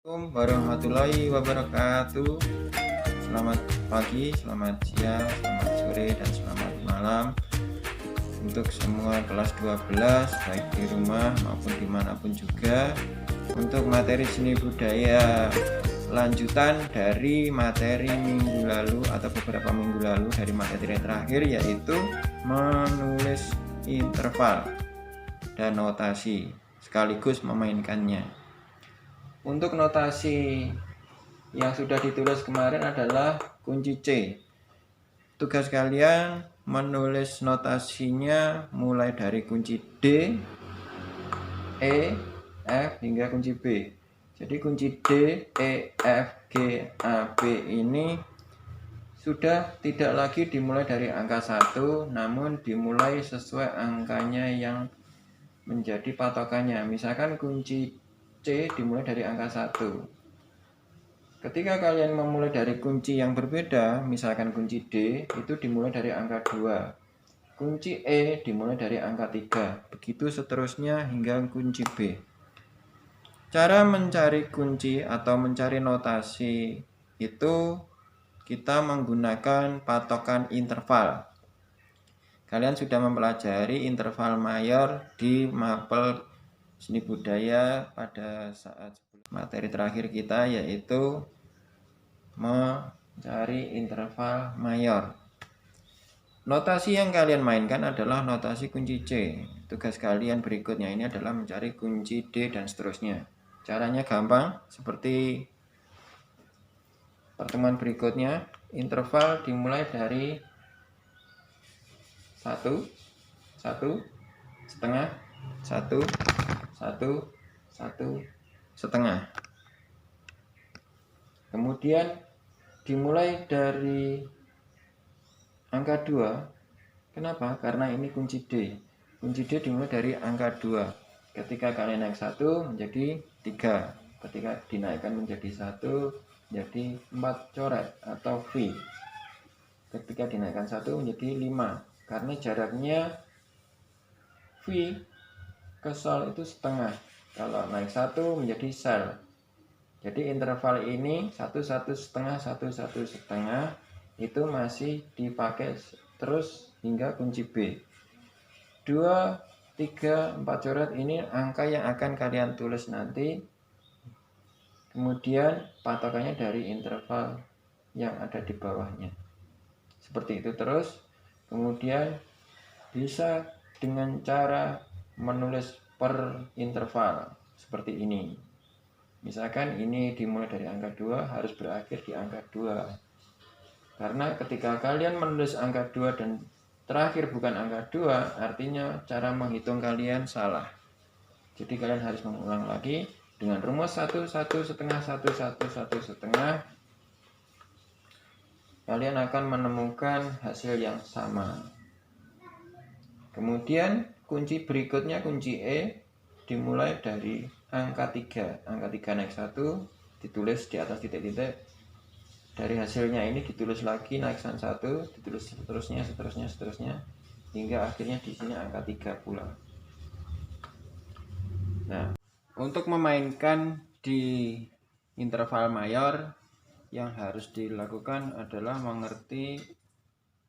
Assalamualaikum warahmatullahi wabarakatuh. Selamat pagi, selamat siang, selamat sore, dan selamat malam untuk semua kelas 12 baik di rumah maupun dimanapun juga. Untuk materi seni budaya lanjutan dari materi minggu lalu atau beberapa minggu lalu, dari materi terakhir, yaitu menulis interval dan notasi sekaligus memainkannya. Untuk notasi yang sudah ditulis kemarin adalah kunci C. Tugas kalian menulis notasinya mulai dari kunci D, E, F hingga kunci B. Jadi kunci D, E, F, G, A, B ini sudah tidak lagi dimulai dari angka 1, namun dimulai sesuai angkanya yang menjadi patokannya. Misalkan kunci C dimulai dari angka 1. Ketika kalian memulai dari kunci yang berbeda, misalkan kunci D itu dimulai dari angka 2, kunci E dimulai dari angka 3, begitu seterusnya hingga kunci B. Cara mencari kunci atau mencari notasi itu kita menggunakan patokan interval. Kalian sudah mempelajari interval mayor di mapel seni budaya pada saat materi terakhir kita, yaitu mencari interval mayor. Notasi yang kalian mainkan adalah notasi kunci C. Tugas kalian berikutnya ini adalah mencari kunci D dan seterusnya. Caranya gampang, seperti pertemuan berikutnya. Interval dimulai dari 1, 1, setengah, 1, 1, 1, setengah. Kemudian dimulai dari angka 2. Kenapa? Karena ini kunci D. Kunci D dimulai dari angka 2. Ketika kalian naik 1 menjadi 3. Ketika dinaikkan menjadi 1 menjadi 4 coret atau V. Ketika dinaikkan 1 menjadi 5. Karena jaraknya V ke sol itu setengah. Kalau naik 1 menjadi sel. Jadi interval ini 1, 1 setengah, 1, 1 setengah itu masih dipakai terus hingga kunci B. 2, 3, 4 coret ini angka yang akan kalian tulis nanti. Kemudian patokannya dari interval yang ada di bawahnya. Seperti itu terus. Kemudian bisa dengan cara menulis per interval seperti ini. Misalkan ini dimulai dari angka 2 harus berakhir di angka 2. Karena ketika kalian menulis angka 2 dan terakhir bukan angka 2, artinya cara menghitung kalian salah. Jadi kalian harus mengulang lagi dengan rumus 1, 1 setengah, 1, 1, 1 setengah. Kalian akan menemukan hasil yang sama. Kemudian kunci berikutnya, kunci E, dimulai dari angka 3. Angka 3 naik 1, ditulis di atas titik-titik. Dari hasilnya ini ditulis lagi naik 1, ditulis seterusnya, hingga akhirnya di sini angka 3 pula. Nah, untuk memainkan di interval mayor, yang harus dilakukan adalah mengerti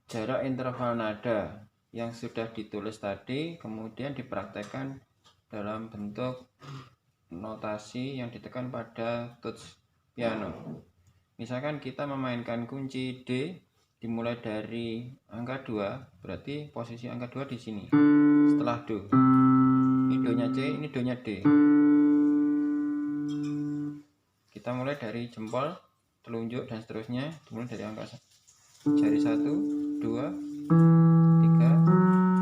jarak interval nada yang sudah ditulis tadi, kemudian dipraktekkan dalam bentuk notasi yang ditekan pada touch piano. Misalkan kita memainkan kunci D dimulai dari angka 2, berarti posisi angka 2 di sini setelah Do. Ini Do nya C, ini Do nya D. Kita mulai dari jempol, telunjuk dan seterusnya, dimulai dari angka jari 1, 2, 3,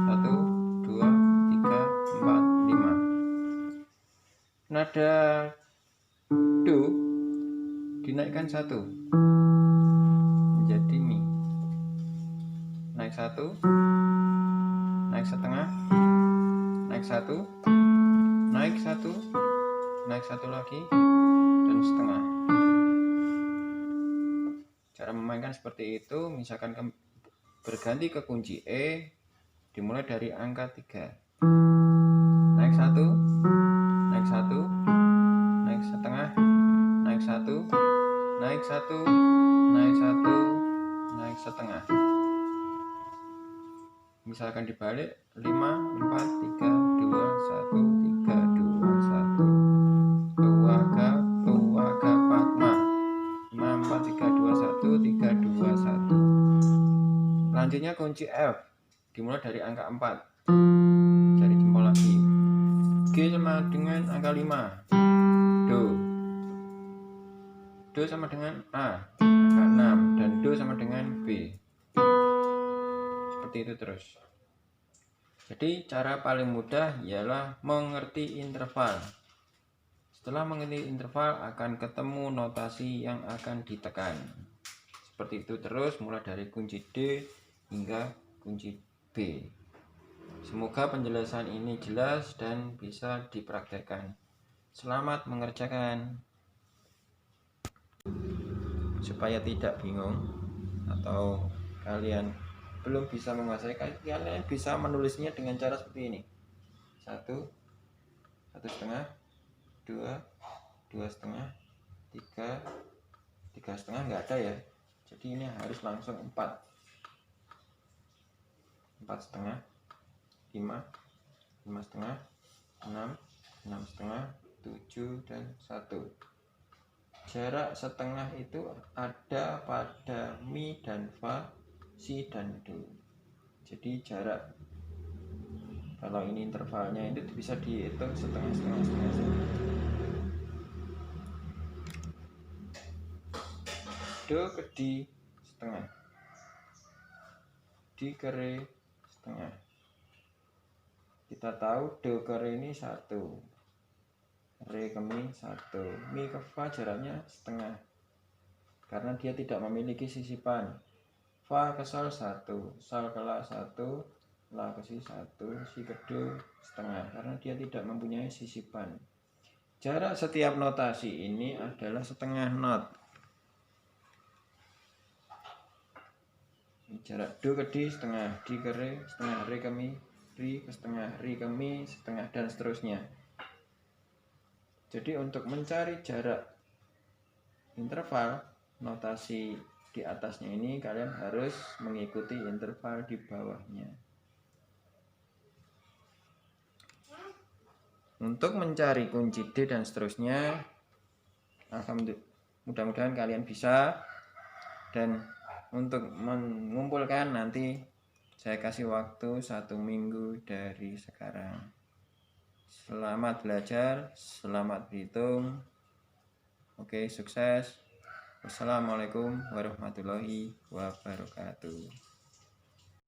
1, 2, 3, 4, 5. Nada Do dinaikkan 1 menjadi Mi. Naik 1, naik setengah, naik 1, naik 1, naik 1 lagi, dan setengah. Cara memainkan seperti itu. Misalkan berganti ke kunci E, dimulai dari angka 3. Naik 1, naik 1, naik setengah, naik 1, naik 1, naik 1, naik setengah. Misalkan dibalik 5, 4, 3, 2, 1, 3, 2, 1. Keluarga Fatma. 5, 4, 3, 2, 1, 3, 2, 1. Selanjutnya kunci F dimulai dari angka 4. Jari jempol lagi. G sama dengan angka 5. Do. Do sama dengan A, angka 6. Dan Do sama dengan B. Seperti itu terus. Jadi cara paling mudah ialah mengerti interval. Setelah mengerti interval akan ketemu notasi yang akan ditekan. Seperti itu terus mulai dari kunci D hingga kunci B. Semoga penjelasan ini jelas dan bisa dipraktekkan. Selamat mengerjakan. Supaya tidak bingung atau kalian belum bisa menguasai, kalian bisa menulisnya dengan cara seperti ini: 1, 1,5, 2, 2,5, 3, 3,5 nggak ada ya, jadi ini harus langsung 4, 4,5, 5, 5,5, 6, 6,5, 7, dan 1. Jarak setengah itu ada pada Mi dan Fa, Si dan Do. Jadi jarak, kalau ini intervalnya itu bisa dihitung setengah. Do ke Di setengah, Di ke Re setengah. Kita tahu Do ke Re ini 1, Re ke Mi 1, Mi ke Fa jaraknya setengah karena dia tidak memiliki sisipan. Fa ke Sol 1, Sol ke La 1, La ke Si 1, Si ke Do setengah karena dia tidak mempunyai sisipan. Jarak setiap notasi ini adalah setengah not. Jarak Do ke Di setengah, Di ke Re setengah, Re ke Mi, Ri ke setengah, Ri ke Mi setengah, dan seterusnya. Jadi untuk mencari jarak interval notasi di atasnya ini, kalian harus mengikuti interval di bawahnya. Untuk mencari kunci D dan seterusnya, alhamdulillah, mudah-mudahan kalian bisa. Dan untuk mengumpulkan nanti saya kasih waktu 1 minggu dari sekarang. Selamat belajar, selamat berhitung. Oke, sukses. Wassalamualaikum warahmatullahi wabarakatuh.